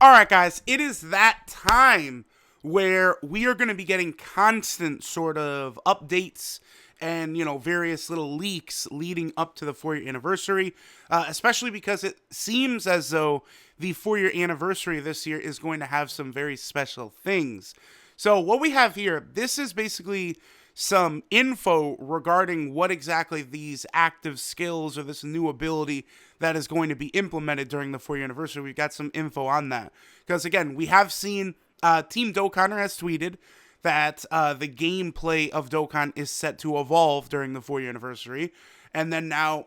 All right, guys, it is that time where we are going to be getting constant sort of updates and, various little leaks leading up to the 4-year anniversary, especially because it seems as though the 4-year anniversary this year is going to have some very special things. So what we have here, this is basically some info regarding what exactly these active skills or this new ability that is going to be implemented during the 4-year anniversary. We've got some info on that. Because again, we have seen Team Dokkan has tweeted that the gameplay of Dokkan is set to evolve during the 4-year anniversary. And then now,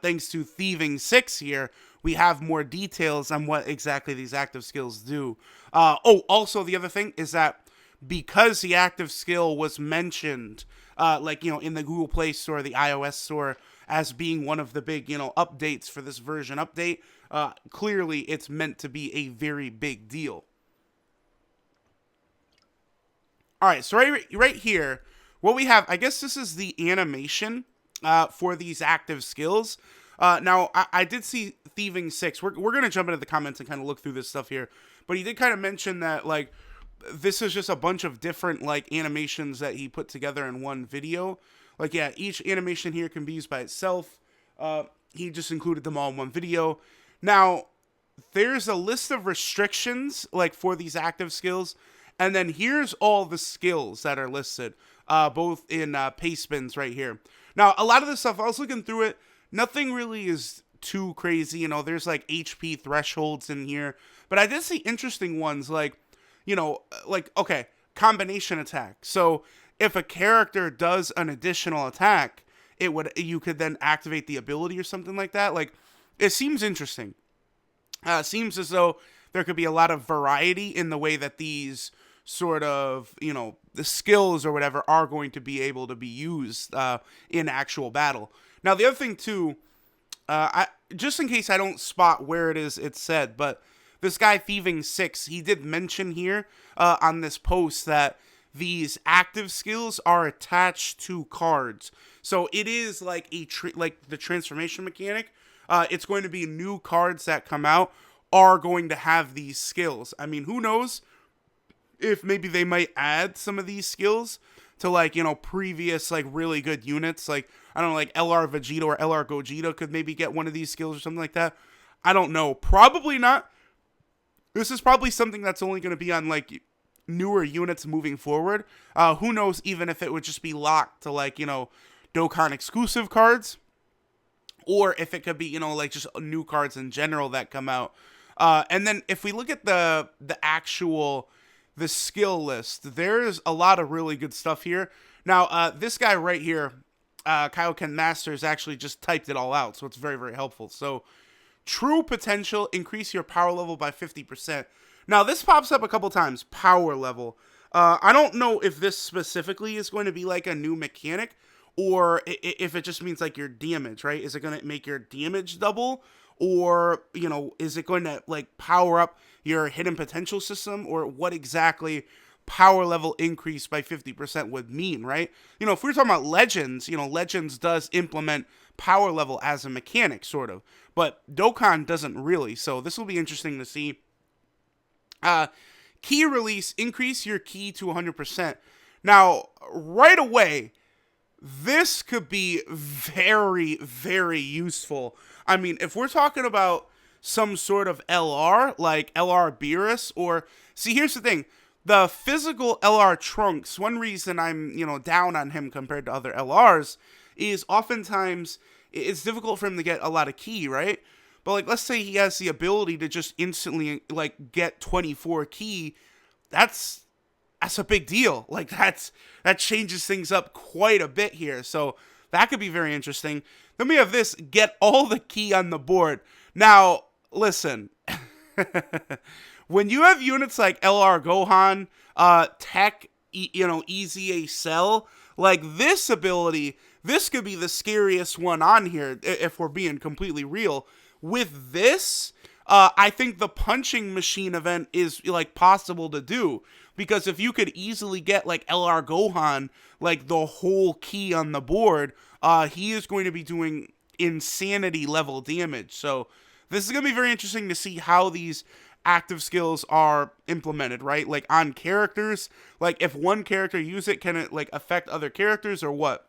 thanks to Thieving 6 here, we have more details on what exactly these active skills do. Also the other thing is that because the active skill was mentioned, in the Google Play Store, the iOS Store, as being one of the big, updates for this version update, clearly it's meant to be a very big deal. All right, so right here, what we have, I guess this is the animation for these active skills. Now, I did see Thieving 6. We're going to jump into the comments and kind of look through this stuff here. But he did kind of mention that, this is just a bunch of different, animations that he put together in one video. Each animation here can be used by itself. He just included them all in one video. Now, there's a list of restrictions, for these active skills. And then here's all the skills that are listed, both in paste bins right here. Now, a lot of this stuff, I was looking through it, nothing really is too crazy. There's, HP thresholds in here. But I did see interesting ones, combination attack. So if a character does an additional attack, you could then activate the ability or something like that. It seems interesting. It seems as though there could be a lot of variety in the way that these sort of, the skills or whatever are going to be able to be used in actual battle. Now, the other thing too, just in case I don't spot where it's said, but this guy Thieving 6, he did mention here on this post that these active skills are attached to cards. So it is like the transformation mechanic. It's going to be new cards that come out are going to have these skills. I mean, who knows if maybe they might add some of these skills to previous really good units. I don't know, LR Vegeta or LR Gogeta could maybe get one of these skills or something like that. I don't know. Probably not. This is probably something that's only going to be on newer units moving forward. Who knows even if it would just be locked to Dokkan exclusive cards, or if it could be just new cards in general that come out. And then if we look at the skill list, there's a lot of really good stuff here. Now this guy right here, Kaioken Masters, actually just typed it all out, so it's very, very helpful. So true potential, increase your power level by 50%. Now, this pops up a couple times, power level. I don't know if this specifically is going to be a new mechanic, or if it just means your damage, right? Is it going to make your damage double? Or, is it going to power up your hidden potential system? Or what exactly power level increase by 50% would mean, right? If we're talking about Legends, Legends does implement power level as a mechanic, sort of. But Dokkan doesn't really, so this will be interesting to see. Key release, increase your key to 100%. Now, right away, this could be very, very useful. I mean, if we're talking about some sort of LR, like LR Beerus, or... See, here's the thing. The physical LR Trunks, one reason I'm, down on him compared to other LRs, is oftentimes it's difficult for him to get a lot of key, right? But let's say he has the ability to just instantly get 24 key. That's a big deal. That changes things up quite a bit here. So that could be very interesting. Then we have this, get all the key on the board. Now, listen. When you have units like LR Gohan, Tech, Easy A Cell, this ability, this could be the scariest one on here, if we're being completely real. With this, I think the punching machine event is possible to do, because if you could easily get LR Gohan the whole key on the board, he is going to be doing insanity level damage. So this is going to be very interesting to see how these active skills are implemented, right? Like on characters, like if one character use it, can it like affect other characters or what?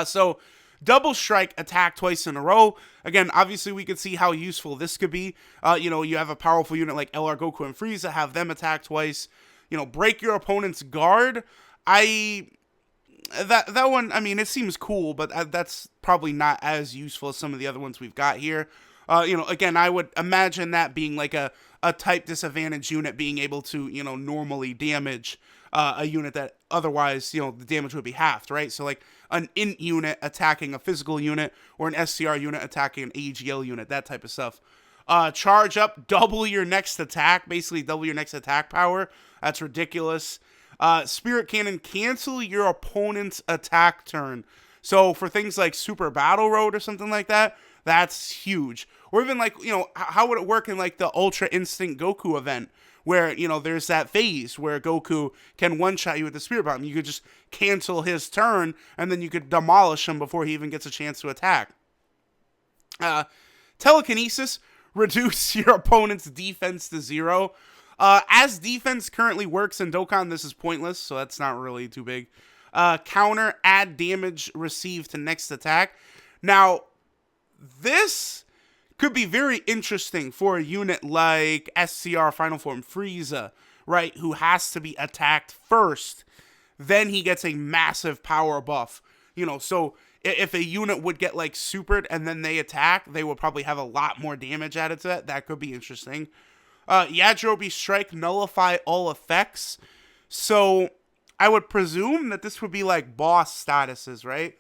So double strike attack twice in a row. Again, obviously we could see how useful this could be. You have a powerful unit like LR Goku and Frieza, have them attack twice. Break your opponent's guard. That one, I mean, it seems cool, but that's probably not as useful as some of the other ones we've got here. Again, I would imagine that being like a type disadvantage unit being able to, normally damage a unit that otherwise, the damage would be halved, right? So like an int unit attacking a physical unit or an SCR unit attacking an AGL unit, that type of stuff. Charge up, double your next attack, basically double your next attack power. That's ridiculous. Spirit Cannon, cancel your opponent's attack turn. So for things like Super Battle Road or something like that, that's huge. Or even like, how would it work in like the Ultra Instinct Goku event where, there's that phase where Goku can one-shot you with the Spirit Bomb. You could just cancel his turn and then you could demolish him before he even gets a chance to attack. Telekinesis, reduce your opponent's defense to 0. As defense currently works in Dokkan, this is pointless, so that's not really too big. Counter, add damage received to next attack. Now, this could be very interesting for a unit like SCR Final Form Frieza, right, who has to be attacked first. Then he gets a massive power buff. So if a unit would get like supered and then they attack, they would probably have a lot more damage added to that. That could be interesting. Yajirobe Strike, nullify all effects. So I would presume that this would be like boss statuses, right?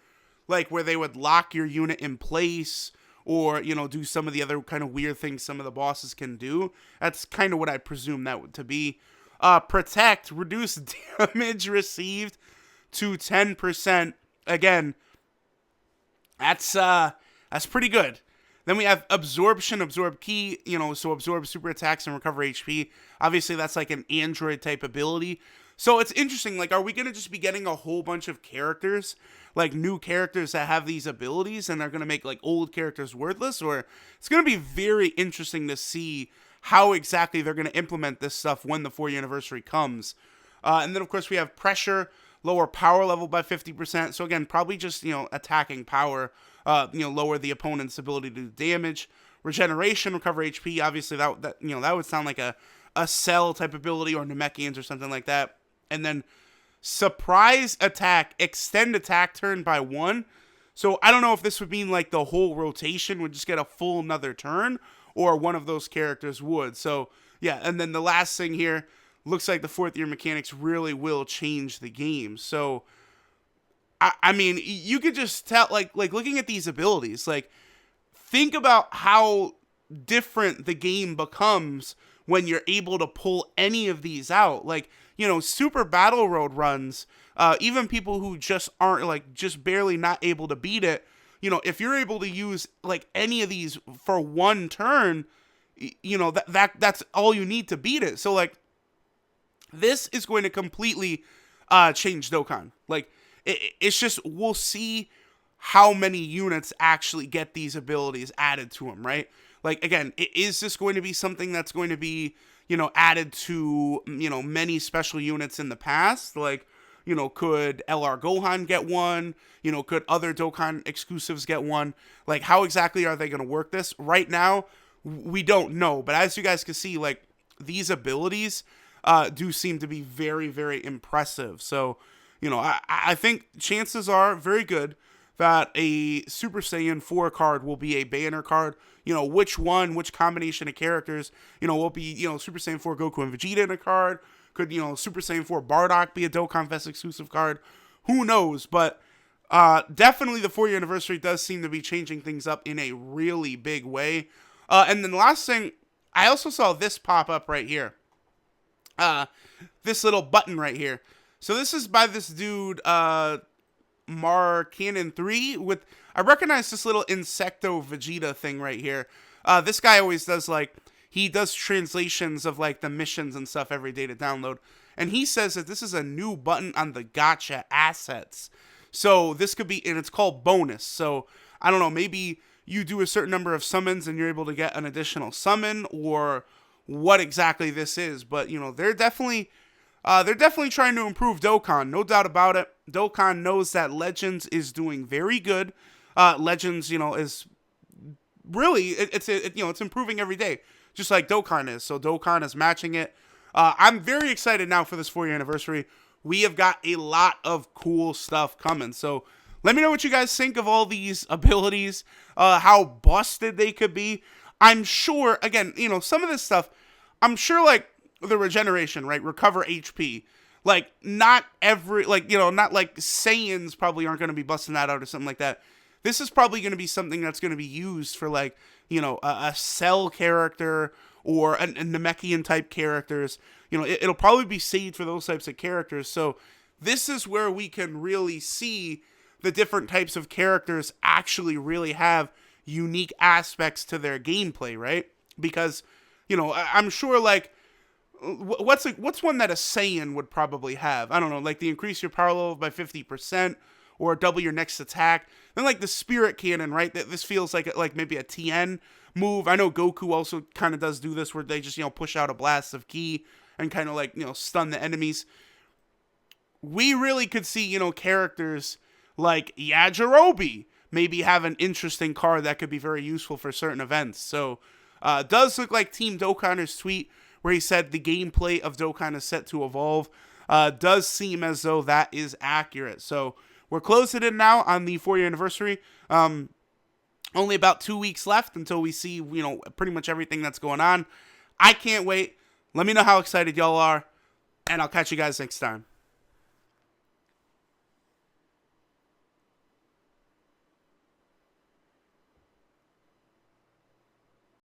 Like where they would lock your unit in place or, do some of the other kind of weird things some of the bosses can do. That's kind of what I presume that to be. Protect, reduce damage received to 10%. Again, that's pretty good. Then we have Absorption Absorbed Key, so absorb super attacks and recover HP. Obviously, that's like an Android type ability. So it's interesting, like, are we going to just be getting a whole bunch of characters, like new characters that have these abilities and they're going to make like old characters worthless? Or it's going to be very interesting to see how exactly they're going to implement this stuff when the 4th anniversary comes. And then, of course, we have Pressure, lower power level by 50%. So again, probably just, attacking power, lower the opponent's ability to do damage. Regeneration, recover HP. Obviously, that would sound like a Cell type ability or Namekians or something like that. And then Surprise Attack, extend attack turn by 1. So I don't know if this would mean like the whole rotation would just get a full another turn or one of those characters would. So yeah, and then the last thing here, looks like the 4th year mechanics really will change the game. So I mean, you could just tell, like looking at these abilities, like think about how different the game becomes when you're able to pull any of these out. Like, Super Battle Road runs, even people who just aren't like just barely not able to beat it, if you're able to use like any of these for one turn, that's all you need to beat it. So like this is going to completely change Dokkan. Like it's just, we'll see how many units actually get these abilities added to them, right? Like, again, is this going to be something that's going to be, added to, many special units in the past? Like, could LR Gohan get one? Could other Dokkan exclusives get one? Like, how exactly are they going to work this? Right now, we don't know. But as you guys can see, like, these abilities do seem to be very, very impressive. So, I think chances are very good that a Super Saiyan 4 card will be a banner card. Which combination of characters, will be, Super Saiyan 4 Goku and Vegeta in a card. Could, Super Saiyan 4 Bardock be a Dokkan Fest exclusive card? Who knows? But definitely the 4th anniversary does seem to be changing things up in a really big way. And then the last thing, I also saw this pop up right here. This little button right here. So this is by this dude, Marcanon 3 with, I recognize this little Insecto Vegeta thing right here. This guy always does he does translations of like the missions and stuff every day to download. And he says that this is a new button on the gacha assets. So this could be, and it's called bonus. So I don't know, maybe you do a certain number of summons and you're able to get an additional summon or what exactly this is, but they're definitely trying to improve Dokkan, no doubt about it. Dokkan knows that Legends is doing very good. Legends, is really it's improving every day, just like Dokkan is. So Dokkan is matching it. I'm very excited now for this 4-year anniversary. We have got a lot of cool stuff coming. So let me know what you guys think of all these abilities, how busted they could be. I'm sure, again, some of this stuff, I'm sure, like, the regeneration, right? Recover HP. Like, not every, not like Saiyans probably aren't going to be busting that out or something like that. This is probably going to be something that's going to be used for, like, a Cell character or a Namekian type characters. It'll probably be saved for those types of characters. So this is where we can really see the different types of characters actually really have unique aspects to their gameplay, right? Because, I'm sure, like, what's one that a Saiyan would probably have? I don't know, like the increase your power level by 50% or double your next attack. Then like the Spirit Cannon, right? This feels like maybe a TN move. I know Goku also kind of does do this where they just, push out a blast of ki and kind of like, stun the enemies. We really could see, characters like Yajirobe maybe have an interesting card that could be very useful for certain events. So, it does look like Team Dokkaner's tweet where he said the gameplay of Dokkan is set to evolve, does seem as though that is accurate. So we're closing in now on the 4-year anniversary. Only about 2 weeks left until we see, pretty much everything that's going on. I can't wait. Let me know how excited y'all are, and I'll catch you guys next time.